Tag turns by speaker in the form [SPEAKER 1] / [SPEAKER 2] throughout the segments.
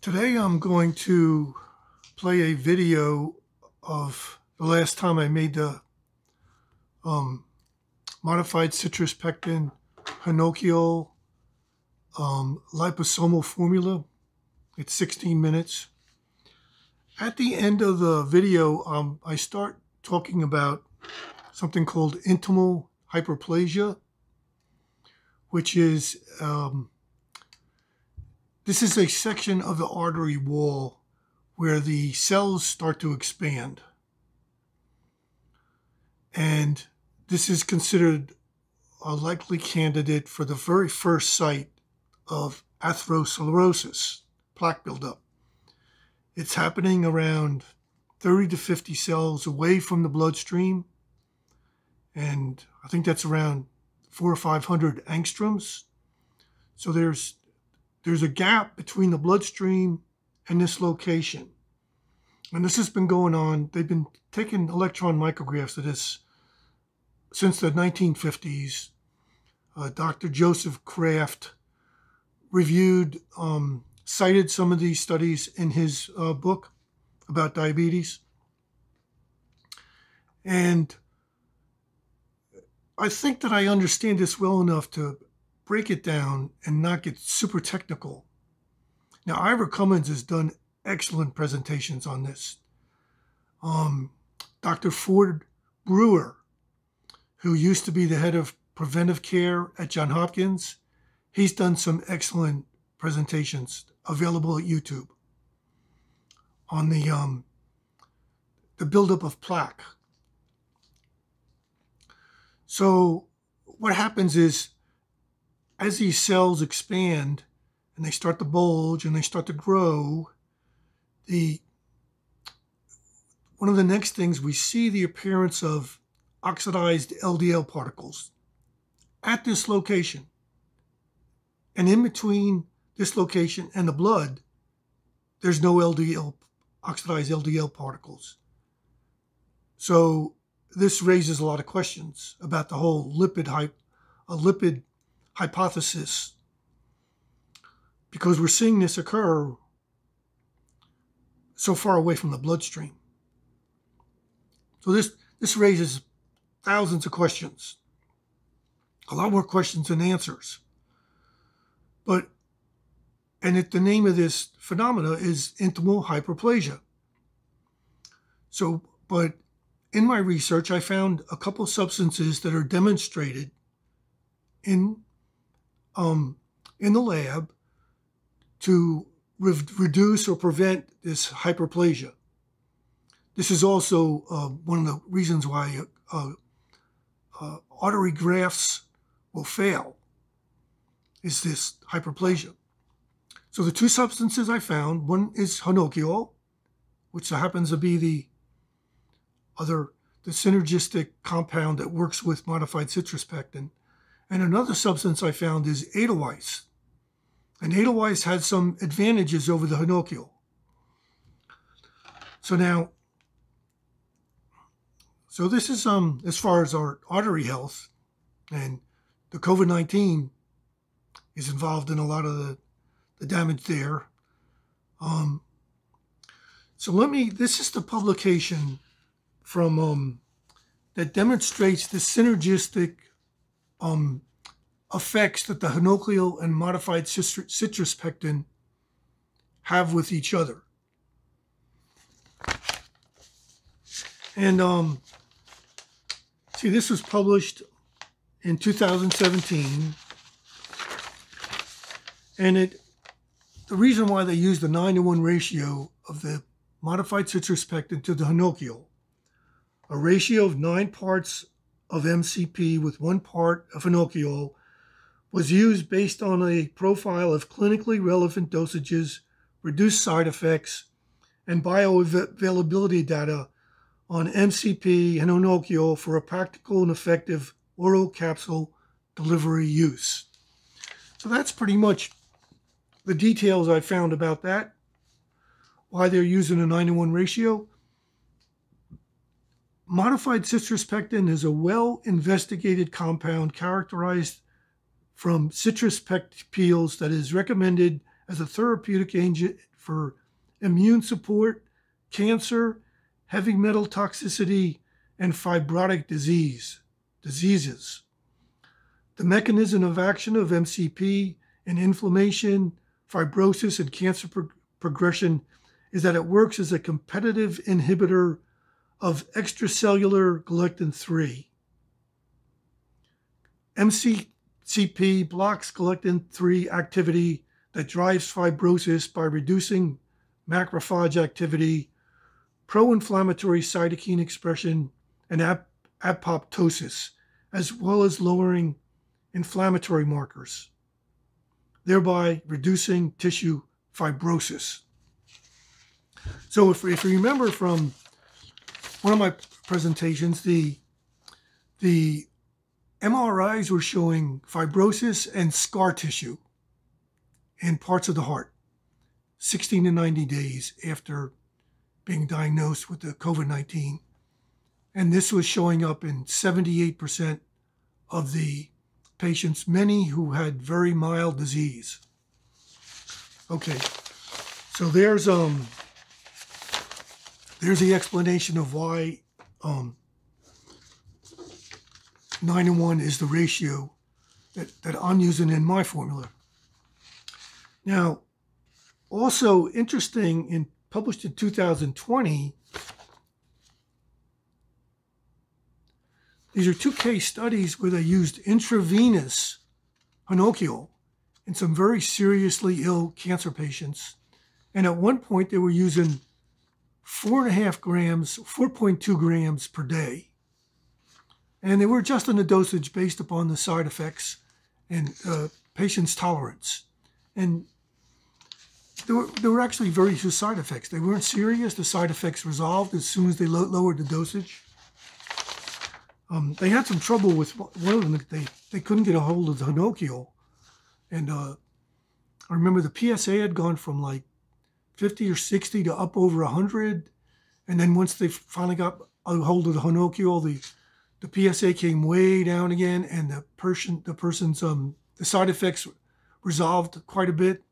[SPEAKER 1] Today I'm going to play a video of the last time I made the Modified Citrus Pectin Honokiol liposomal formula. It's 16 minutes. At the end of the video, I start talking about something called Intimal Hyperplasia, which is this is a section of the artery wall where the cells start to expand. And this is considered a likely candidate for the very first site of atherosclerosis, plaque buildup. It's happening around 30 to 50 cells away from the bloodstream. And I think that's around 400 or 500 angstroms. So there's a gap between the bloodstream and this location. And this has been going on. They've been taking electron micrographs of this since the 1950s. Dr. Joseph Kraft reviewed, cited some of these studies in his book about diabetes. And I think that I understand this well enough to break it down and not get super technical. Now, Ira Cummins has done excellent presentations on this. Dr. Ford Brewer, who used to be the head of preventive care at Johns Hopkins, he's done some excellent presentations available at YouTube on the buildup of plaque. So what happens is, as these cells expand and they start to bulge and they start to grow, one of the next things we see the appearance of oxidized LDL particles at this location. And in between this location and the blood, there's no oxidized LDL particles. So this raises a lot of questions about the whole lipid hypothesis, because we're seeing this occur so far away from the bloodstream. So this raises thousands of questions, a lot more questions than answers. The name of this phenomena is intimal hyperplasia. But in my research, I found a couple substances that are demonstrated in the lab to reduce or prevent this hyperplasia. This is also one of the reasons why artery grafts will fail, is this hyperplasia. So the two substances I found, one is Honokiol, which happens to be the synergistic compound that works with modified citrus pectin. And another substance I found is Edelweiss. And Edelweiss has some advantages over the Honokiol. So this is as far as our artery health, and the COVID-19 is involved in a lot of the damage there. This is the publication from that demonstrates the synergistic effects that the Honokiol and modified citrus pectin have with each other. And see, this was published in 2017, and the reason why they used the 9-to-1 ratio of the modified citrus pectin to the Honokiol, a ratio of 9 parts of MCP with 1 part of Honokiol, was used based on a profile of clinically relevant dosages, reduced side effects, and bioavailability data on MCP and Honokiol for a practical and effective oral capsule delivery use. So that's pretty much the details I found about that, why they're using a 9-to-1 ratio. Modified citrus pectin is a well-investigated compound characterized from citrus peels that is recommended as a therapeutic agent for immune support, cancer, heavy metal toxicity, and fibrotic diseases. The mechanism of action of MCP in inflammation, fibrosis, and cancer progression is that it works as a competitive inhibitor of extracellular galectin-3. MCP blocks galectin-3 activity that drives fibrosis by reducing macrophage activity, pro-inflammatory cytokine expression, and apoptosis, as well as lowering inflammatory markers, thereby reducing tissue fibrosis. So if you remember from one of my presentations, the MRIs were showing fibrosis and scar tissue in parts of the heart 16 to 90 days after being diagnosed with the COVID-19. And this was showing up in 78% of the patients, many who had very mild disease. Okay, so there's the explanation of why 9:1 is the ratio that I'm using in my formula. Now, also interesting, published in 2020, these are 2 case studies where they used intravenous Honokiol in some very seriously ill cancer patients. And at one point, they were using 4.2 grams per day. And they were adjusting the dosage based upon the side effects and patient's tolerance. And there were actually very few side effects. They weren't serious. The side effects resolved as soon as they lowered the dosage. They had some trouble with one of them. They couldn't get a hold of the Honokiol. And I remember the PSA had gone from like 50 or 60 to up over 100. And then once they finally got a hold of the Honokiol, the PSA came way down again, and the person's the side effects resolved quite a bit.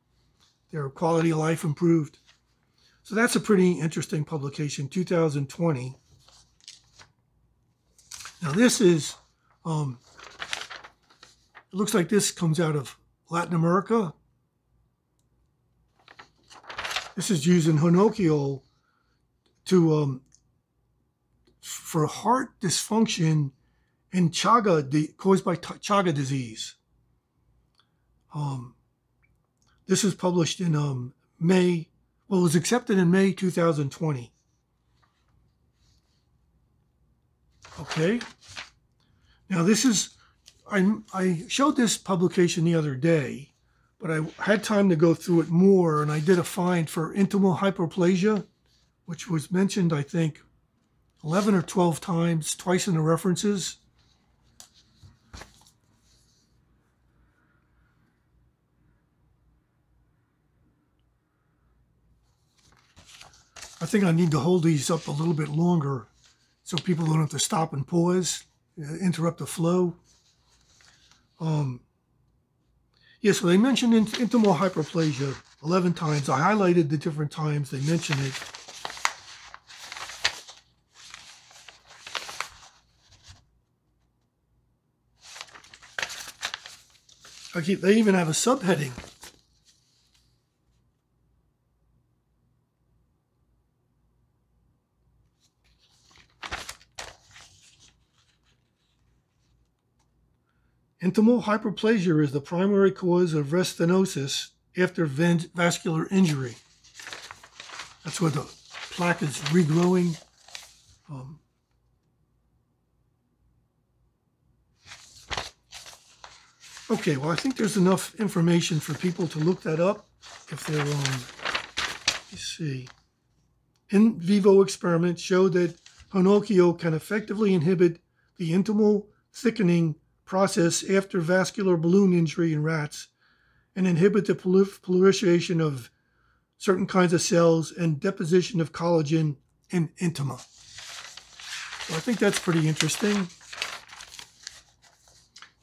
[SPEAKER 1] Their quality of life improved. So that's a pretty interesting publication, 2020. Now this is, it looks like this comes out of Latin America. This is using Honokiol for heart dysfunction in caused by Chagas disease. This was published in it was accepted in May 2020. Okay. Now this is, I showed this publication the other day, but I had time to go through it more, and I did a find for Intimal Hyperplasia, which was mentioned, I think, 11 or 12 times, twice in the references. I think I need to hold these up a little bit longer so people don't have to stop and pause, interrupt the flow. Yeah, so they mentioned intimal hyperplasia 11 times. I highlighted the different times they mentioned it. Okay, they even have a subheading. Intimal hyperplasia is the primary cause of restenosis after vascular injury. That's where the plaque is regrowing. Okay, well, I think there's enough information for people to look that up if they're let's see. In vivo experiments show that Honokio can effectively inhibit the intimal thickening process after vascular balloon injury in rats and inhibit the proliferation of certain kinds of cells and deposition of collagen in intima. So I think that's pretty interesting.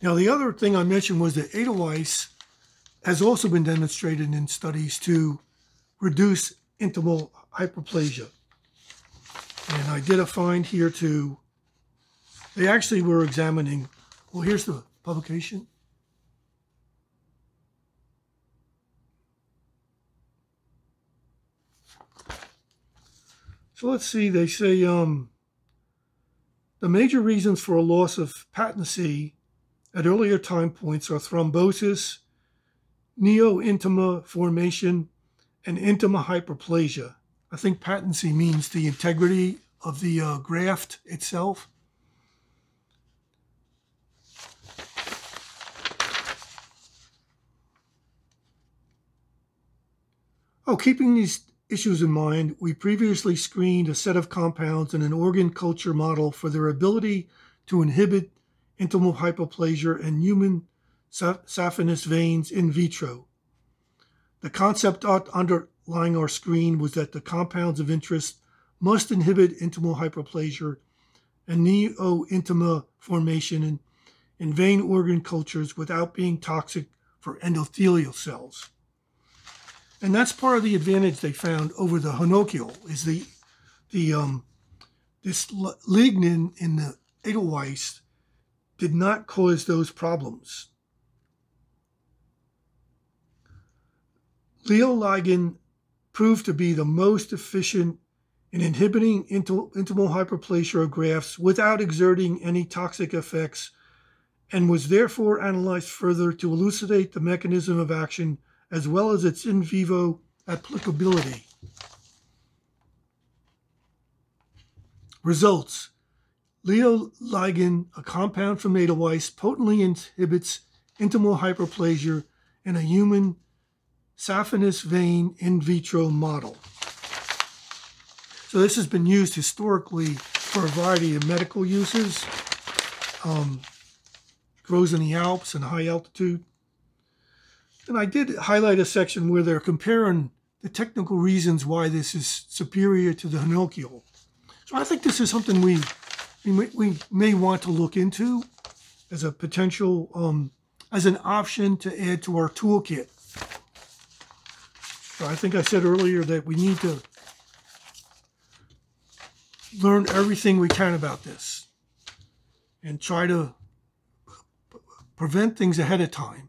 [SPEAKER 1] Now, the other thing I mentioned was that Edelweiss has also been demonstrated in studies to reduce intimal hyperplasia. And I did a find here too. They actually were examining, well, here's the publication. So let's see, they say the major reasons for a loss of patency at earlier time points are thrombosis, neo-intima formation, and intima hyperplasia. I think patency means the integrity of the graft itself. Oh, keeping these issues in mind, we previously screened a set of compounds in an organ culture model for their ability to inhibit intimal hyperplasia in human saphenous veins in vitro. The concept underlying our screen was that the compounds of interest must inhibit intimal hyperplasia and neo-intima formation in vein organ cultures without being toxic for endothelial cells. And that's part of the advantage they found over the Honokio, is this lignin in the Edelweiss did not cause those problems. Leoligin proved to be the most efficient in inhibiting intimal hyperplasia of grafts without exerting any toxic effects, and was therefore analyzed further to elucidate the mechanism of action as well as its in vivo applicability. Results. Leoligin, a compound from Edelweiss, potently inhibits intimal hyperplasia in a human saphenous vein in vitro model. So this has been used historically for a variety of medical uses. Grows in the Alps and high altitude. And I did highlight a section where they're comparing the technical reasons why this is superior to the Honokio. So I think this is something we may want to look into as a potential, as an option to add to our toolkit. So I think I said earlier that we need to learn everything we can about this and try to prevent things ahead of time.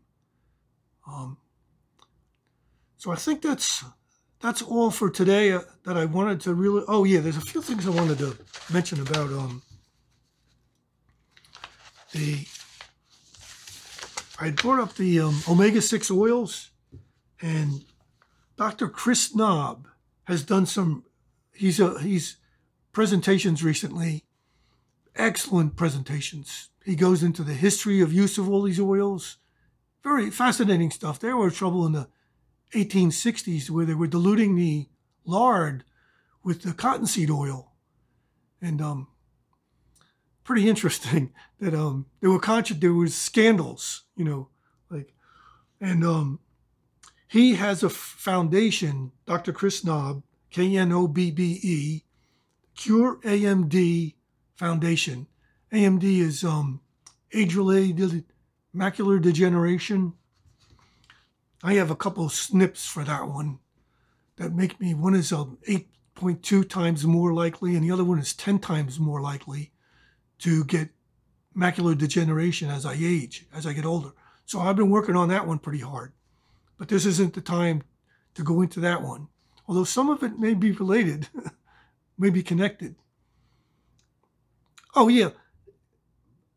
[SPEAKER 1] So I think that's all for today that I wanted to really, oh yeah, there's a few things I wanted to mention about I brought up the omega-6 oils, and Dr. Chris Knob has done some, he's presentations recently, excellent presentations. He goes into the history of use of all these oils. Very fascinating stuff. There were trouble in the 1860s where they were diluting the lard with the cottonseed oil. And pretty interesting that there was scandals, and he has a foundation, Dr. Chris Knob, Knobbe, Cure AMD Foundation. AMD is age-related macular degeneration. I have a couple of SNPs for that one that make me, one is 8.2 times more likely and the other one is 10 times more likely to get macular degeneration as I age, as I get older. So I've been working on that one pretty hard. But this isn't the time to go into that one. Although some of it may be related, may be connected. Oh yeah,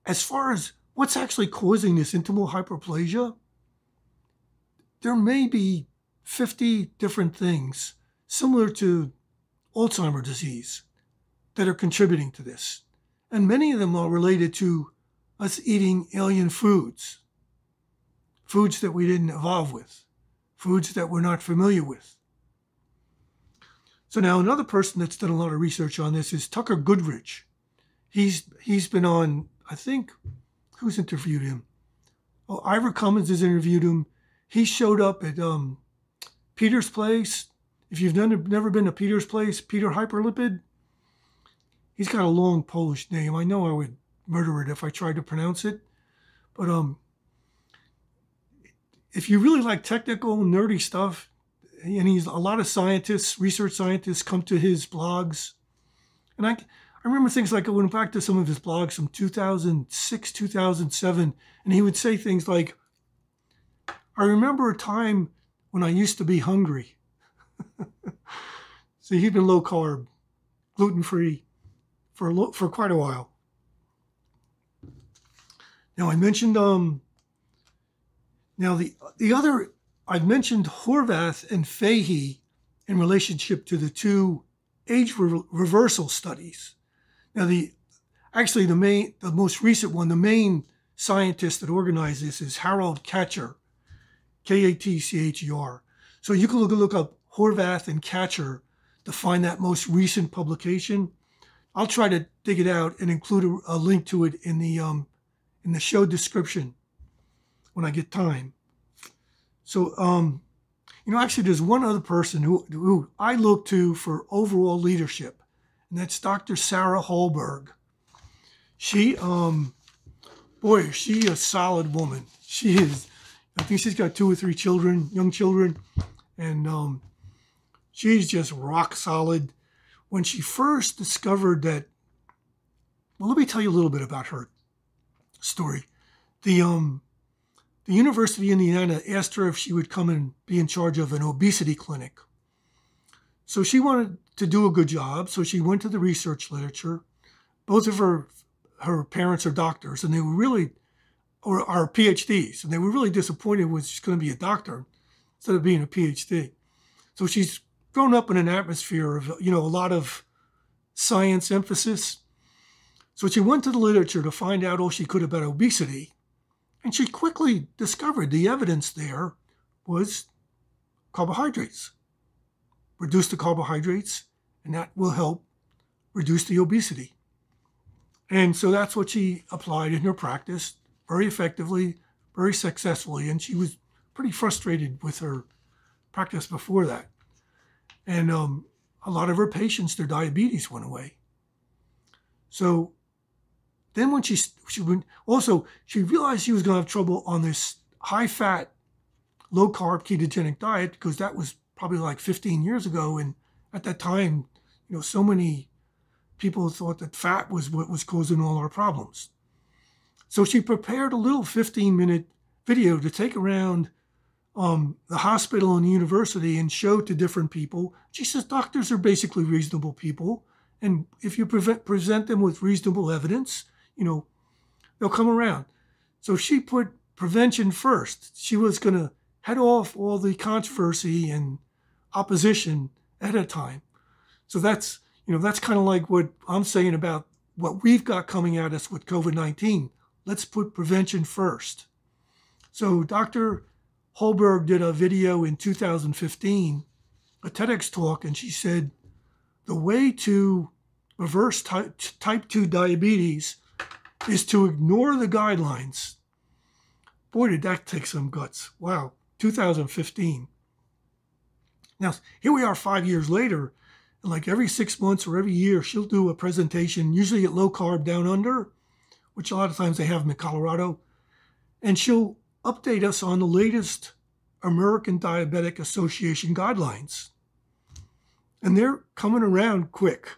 [SPEAKER 1] as far as what's actually causing this intimal hyperplasia, there may be 50 different things similar to Alzheimer's disease that are contributing to this. And many of them are related to us eating alien foods, foods that we didn't evolve with, foods that we're not familiar with. So now another person that's done a lot of research on this is Tucker Goodrich. He's been on, I think, who's interviewed him? Oh, Ivor Cummins has interviewed him. He showed up at Peter's Place. If you've never been to Peter's Place, Peter Hyperlipid, he's got a long Polish name. I know I would murder it if I tried to pronounce it. But if you really like technical, nerdy stuff, he's a lot of scientists, research scientists, come to his blogs. And I remember things like I went back to some of his blogs from 2006, 2007, and he would say things like, I remember a time when I used to be hungry. So he'd been low carb, gluten-free for quite a while. Now I mentioned I've mentioned Horvath and Fahey in relationship to the two age reversal studies. Now the most recent one, the main scientist that organized this is Harold Katcher, Katcher. So you can look up Horvath and Katcher to find that most recent publication. I'll try to dig it out and include a link to it in the show description when I get time. So, actually there's one other person who I look to for overall leadership, and that's Dr. Sarah Holberg. She a solid woman. She is. I think she's got 2 or 3 children, young children, and she's just rock solid. When she first discovered that, well, let me tell you a little bit about her story. The University of Indiana asked her if she would come and be in charge of an obesity clinic. So she wanted to do a good job, so she went to the research literature. Both of her parents are doctors, and they were really, or are PhDs, and they were really disappointed when she's going to be a doctor instead of being a PhD. So she's grown up in an atmosphere of, a lot of science emphasis. So she went to the literature to find out all she could about obesity, and she quickly discovered the evidence there was carbohydrates. Reduce the carbohydrates, and that will help reduce the obesity. And so that's what she applied in her practice very effectively, very successfully, and she was pretty frustrated with her practice before that. And a lot of her patients, their diabetes went away. So then when she realized she was going to have trouble on this high-fat, low-carb ketogenic diet, because that was probably like 15 years ago. And at that time, so many people thought that fat was what was causing all our problems. So she prepared a little 15-minute video to take around the hospital and the university and show to different people. She says doctors are basically reasonable people. And if you present them with reasonable evidence, they'll come around. So she put prevention first. She was going to head off all the controversy and opposition ahead of time. So that's kind of like what I'm saying about what we've got coming at us with COVID-19. Let's put prevention first. So Dr. Holberg did a video in 2015, a TEDx talk, and she said, the way to reverse type 2 diabetes is to ignore the guidelines. Boy, did that take some guts. Wow, 2015. Now, here we are 5 years later, and like every 6 months or every year, she'll do a presentation, usually at Low Carb Down Under, which a lot of times they have them in Colorado, and she'll update us on the latest American Diabetic Association guidelines. And they're coming around quick.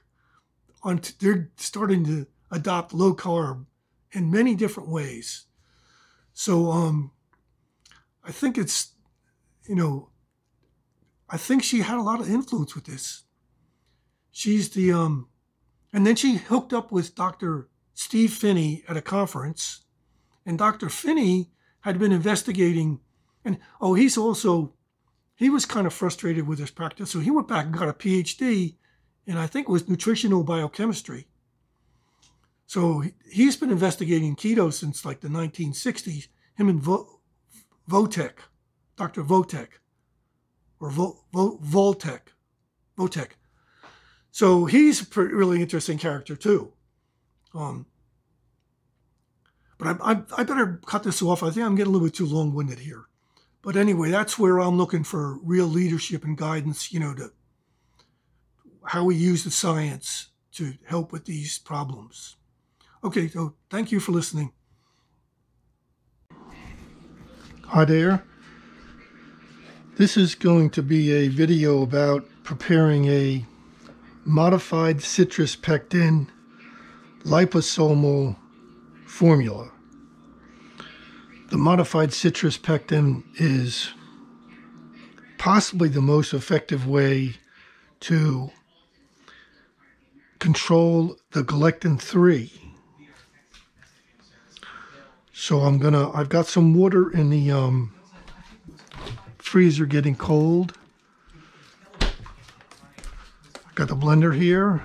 [SPEAKER 1] They're starting to adopt low carb in many different ways. So I think it's, I think she had a lot of influence with this. She's the, and then she hooked up with Dr. Steve Phinney at a conference, and Dr. Phinney had been investigating, and he was kind of frustrated with his practice, so he went back and got a PhD in, I think it was nutritional biochemistry. So he's been investigating keto since like the 1960s, him and Votek, Dr. Votek, or Votek. So he's a really interesting character too. But I better cut this off. I think I'm getting a little bit too long-winded here. But anyway, that's where I'm looking for real leadership and guidance, to how we use the science to help with these problems. Okay, so thank you for listening. Hi there. This is going to be a video about preparing a modified citrus pectin liposomal formula. The modified citrus pectin is possibly the most effective way to control the galectin-3. So I've got some water in the freezer getting cold. I've got the blender here.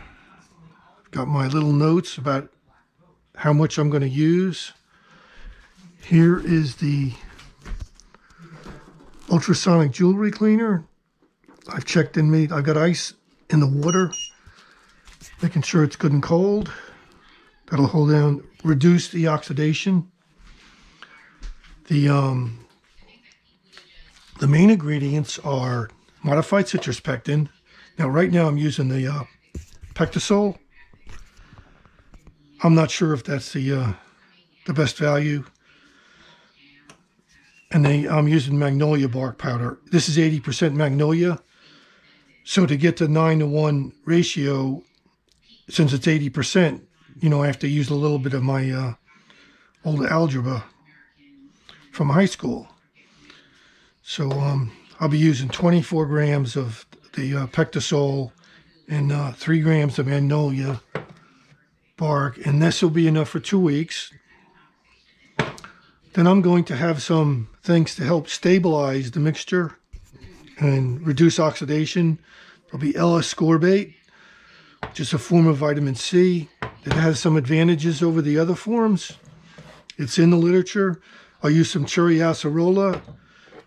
[SPEAKER 1] I've got my little notes about how much I'm going to use. Here is the ultrasonic jewelry cleaner. I've got ice in the water, making sure it's good and cold. That'll reduce the oxidation. The main ingredients are modified citrus pectin. Now, right now I'm using the Pectisol. I'm not sure if that's the best value. And I'm using magnolia bark powder. This is 80% magnolia. So to get the 9-to-1 ratio, since it's 80%, I have to use a little bit of my old algebra from high school. So I'll be using 24 grams of the Pectisol and 3 grams of magnolia bark, and this will be enough for 2 weeks. Then I'm going to have some things to help stabilize the mixture and reduce oxidation. There'll be L-ascorbate, which is a form of vitamin C that has some advantages over the other forms. It's in the literature. I'll use some cherry acerola,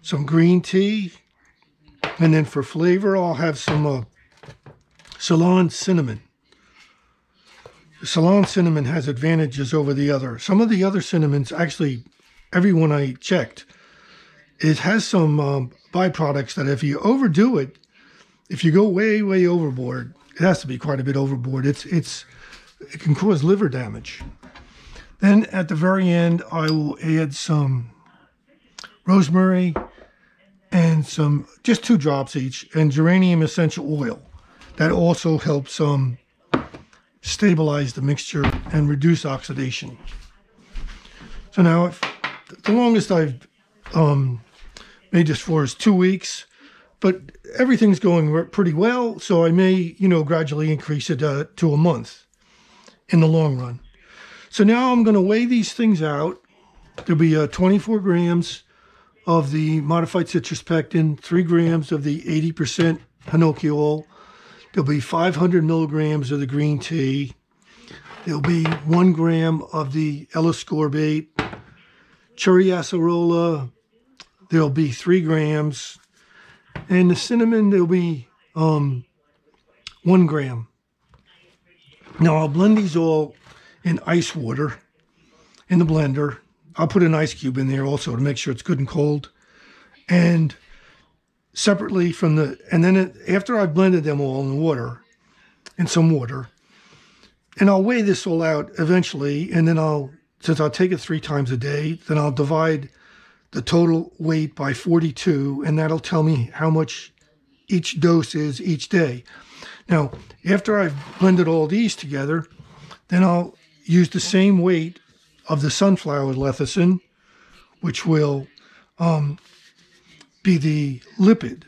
[SPEAKER 1] some green tea, and then for flavor, I'll have some Ceylon cinnamon. The Ceylon cinnamon has advantages over the other. Some of the other cinnamons, actually, everyone I checked, it has some byproducts that if you overdo it, if you go way, way overboard, it has to be quite a bit overboard. It can cause liver damage. Then at the very end, I will add some rosemary and just 2 drops each, and geranium essential oil. That also helps stabilize the mixture and reduce oxidation. So now, the longest I've made this for is 2 weeks, but everything's going pretty well, so I may, gradually increase it to a month in the long run. So now I'm going to weigh these things out. There'll be 24 grams of the modified citrus pectin, 3 grams of the 80% Honokiol. There'll be 500 milligrams of the green tea. There'll be 1 gram of the L-ascorbate, cherry acerola. There'll be 3 grams. And the cinnamon, there'll be 1 gram. Now I'll blend these all in ice water in the blender. I'll put an ice cube in there also to make sure it's good and cold. And separately after I've blended them all in some water, and I'll weigh this all out eventually, and then since I'll take it 3 times a day, then I'll divide the total weight by 42, and that'll tell me how much each dose is each day. Now, after I've blended all these together, then I'll use the same weight of the sunflower lecithin, which will be the lipid.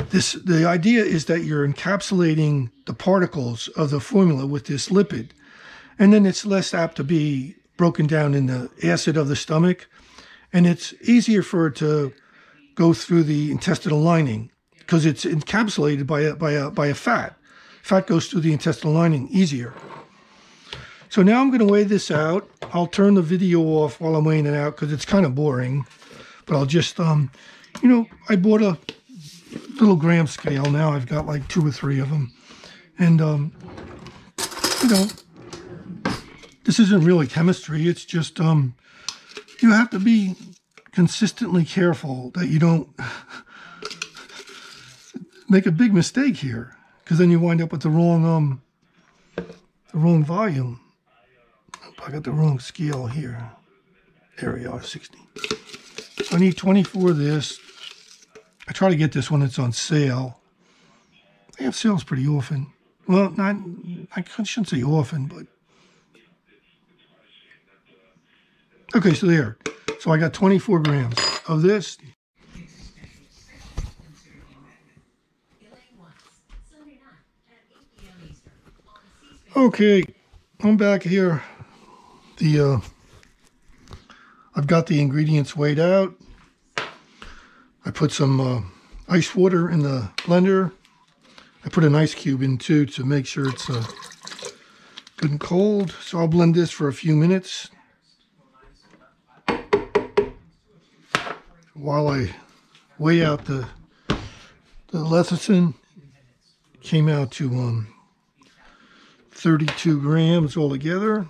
[SPEAKER 1] The idea is that you're encapsulating the particles of the formula with this lipid, and then it's less apt to be broken down in the acid of the stomach, and it's easier for it to go through the intestinal lining because it's encapsulated by a fat. Fat goes through the intestinal lining easier. So now I'm going to weigh this out. I'll turn the video off while I'm weighing it out because it's kind of boring. But I'll just, I bought a little gram scale. Now I've got like 2 or 3 of them. And, this isn't really chemistry. It's just, you have to be consistently careful that you don't make a big mistake here, because then you wind up with the wrong volume. I got the wrong scale here. There we are, 60. I need 24 of this. I try to get this when it's on sale. They have sales pretty often. Well, I shouldn't say often, but... Okay, so there. So I got 24 grams of this. Okay, I'm back here. I've got the ingredients weighed out. I put some ice water in the blender. I put an ice cube in too to make sure it's good and cold. So I'll blend this for a few minutes while I weigh out the lecithin. Came out to 32 grams altogether.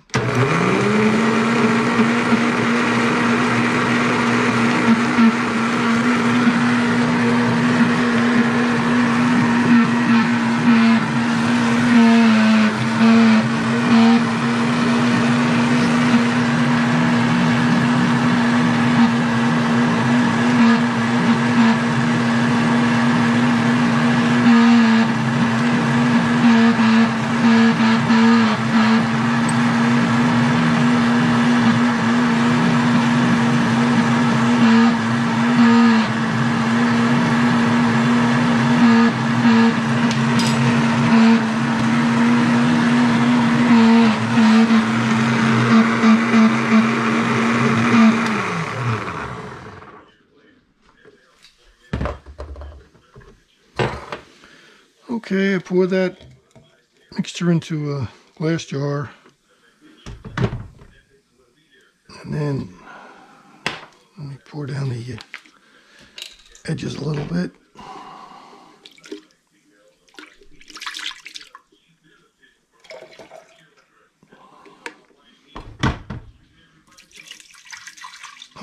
[SPEAKER 1] Okay, I pour that mixture into a glass jar, and then let me pour down the edges a little bit.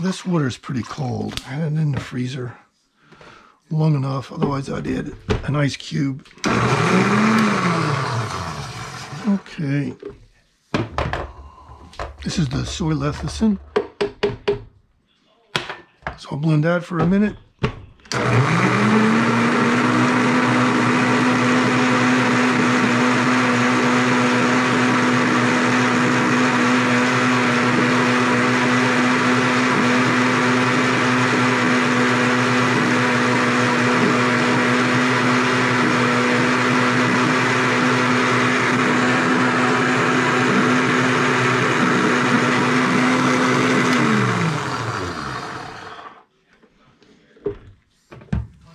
[SPEAKER 1] This water is pretty cold. I had it in the freezer long enough, otherwise I'd add an ice cube. Okay. This is the soy lecithin. So I'll blend that for a minute.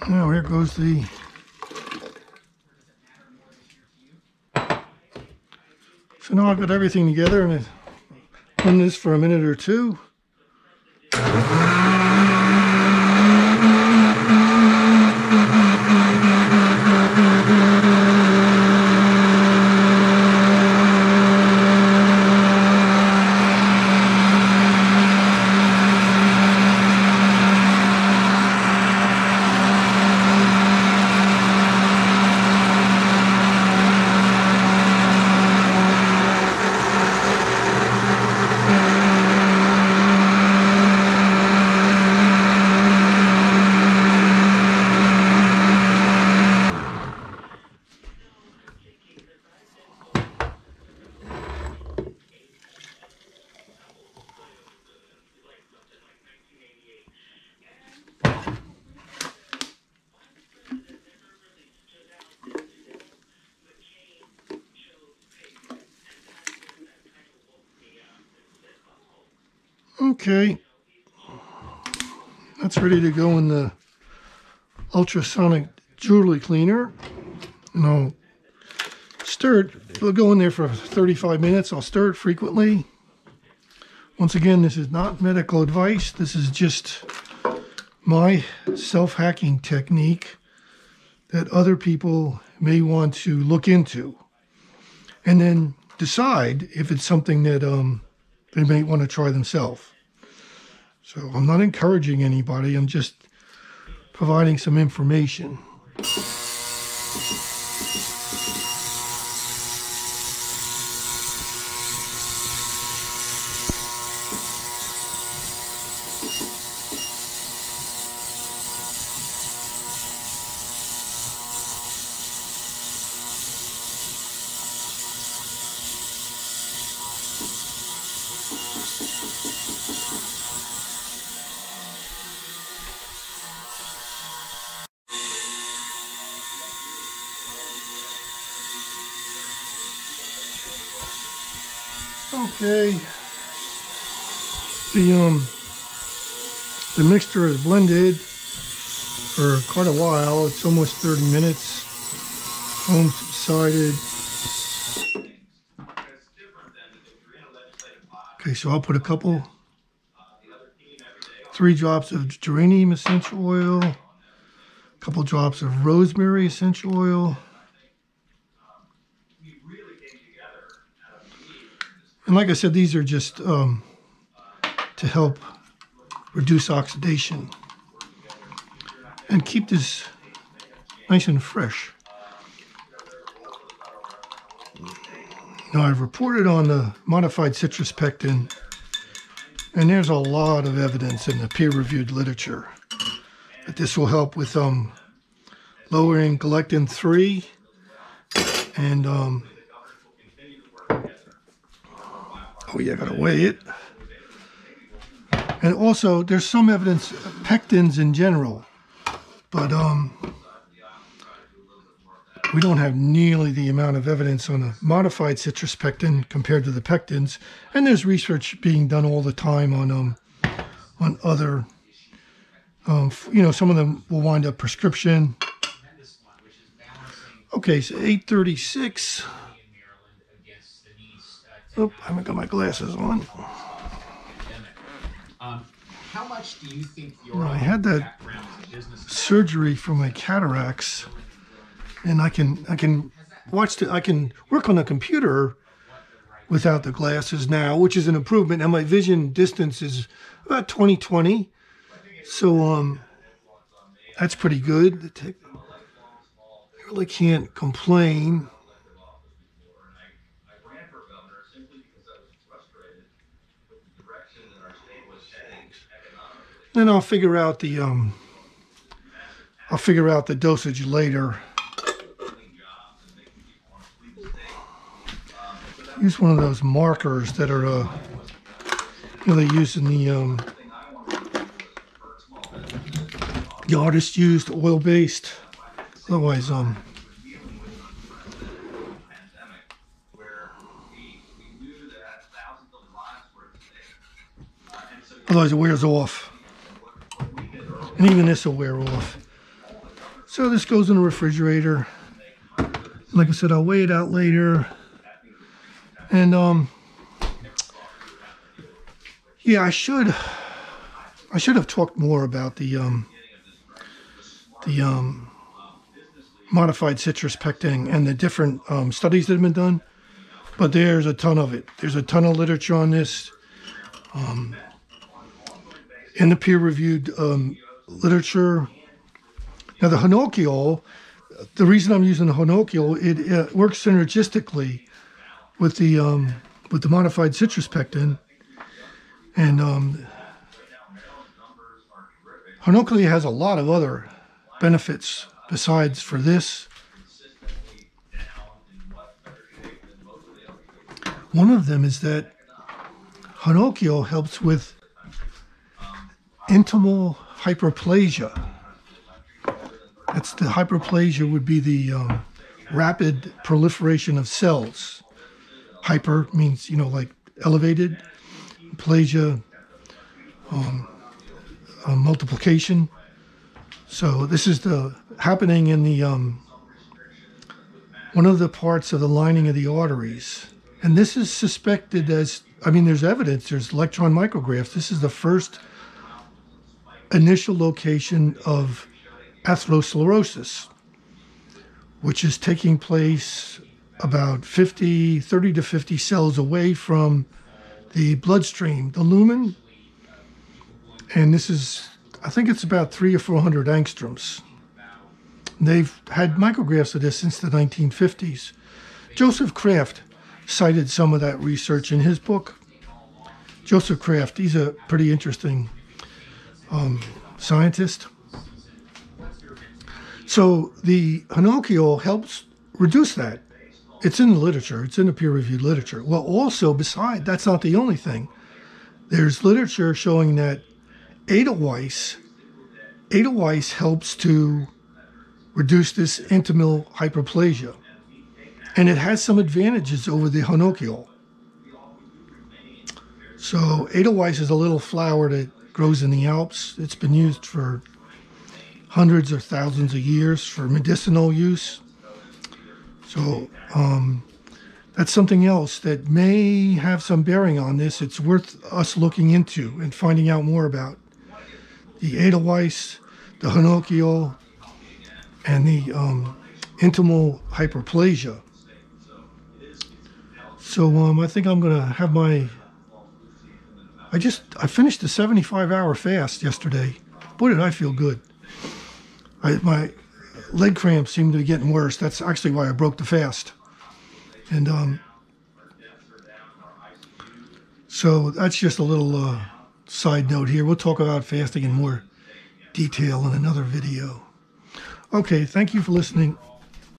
[SPEAKER 1] Now here goes the so now I've got everything together and I run this for a minute or two. Okay, that's ready to go in the ultrasonic jewelry cleaner, and I'll stir it. It'll go in there for 35 minutes. I'll stir it frequently. Once again, this is not medical advice. This is just my self-hacking technique that other people may want to look into, and then decide if it's something that they may want to try themselves. So I'm not encouraging anybody, I'm just providing some information. Okay. The mixture is blended for quite a while. It's almost 30 minutes. Foam subsided. Okay, so I'll put 3 drops of geranium essential oil, a couple drops of rosemary essential oil. And like I said, these are just to help reduce oxidation and keep this nice and fresh. Now, I've reported on the modified citrus pectin, and there's a lot of evidence in the peer-reviewed literature that this will help with lowering galectin-3 and oh yeah, I gotta weigh it. And also, there's some evidence pectins in general, but we don't have nearly the amount of evidence on a modified citrus pectin compared to the pectins. And there's research being done all the time on other, you know, some of them will wind up prescription. Okay, so 8:36. Oh, I haven't got my glasses on.
[SPEAKER 2] How much do you think your
[SPEAKER 1] I had that surgery for my cataracts, and I can watch I can work on the computer without the glasses now, which is an improvement. And my vision distance is about 20/20, so that's pretty good. I really can't complain. Then I'll figure out the dosage later. Use one of those markers that are you know, they use in the artist used oil-based. Otherwise otherwise it wears off. And even this will wear off. So this goes in the refrigerator. Like I said, I'll weigh it out later. And yeah, I should have talked more about the modified citrus pectin and the different studies that have been done. But there's a ton of it. There's a ton of literature on this. In the peer-reviewed literature. Now the Honokiol, the reason I'm using the Honokiol, it works synergistically with the modified citrus pectin, and Honokiol has a lot of other benefits besides for this. One of them is that Honokio helps with Intimal Hyperplasia. That's the hyperplasia would be the rapid proliferation of cells. Hyper means, you know, like elevated. Plasia, multiplication. So this is happening in the one of the parts of the lining of the arteries. And this is suspected as, I mean, there's evidence, there's electron micrographs. This is the first initial location of atherosclerosis, which is taking place about 30 to 50 cells away from the bloodstream, the lumen. And this is, I think it's about 300 or 400 angstroms. They've had micrographs of this since the 1950s. Joseph Kraft cited some of that research in his book. Joseph Kraft, he's a pretty interesting scientist. So the Honokio helps reduce that. It's in the literature. It's in the peer-reviewed literature. Well, also, beside, that's not the only thing. There's literature showing that Edelweiss helps to reduce this intimal hyperplasia. And it has some advantages over the Honokiol. So Edelweiss is a little flower that grows in the Alps. It's been used for hundreds or thousands of years for medicinal use. So that's something else that may have some bearing on this. It's worth us looking into and finding out more about. The Edelweiss, the Honokiol, and the Intimal Hyperplasia. So I think I'm going to have my... I finished a 75-hour fast yesterday. Boy, did I feel good. My leg cramps seem to be getting worse. That's actually why I broke the fast. And so that's just a little side note here. We'll talk about fasting in more detail in another video. Okay, thank you for listening.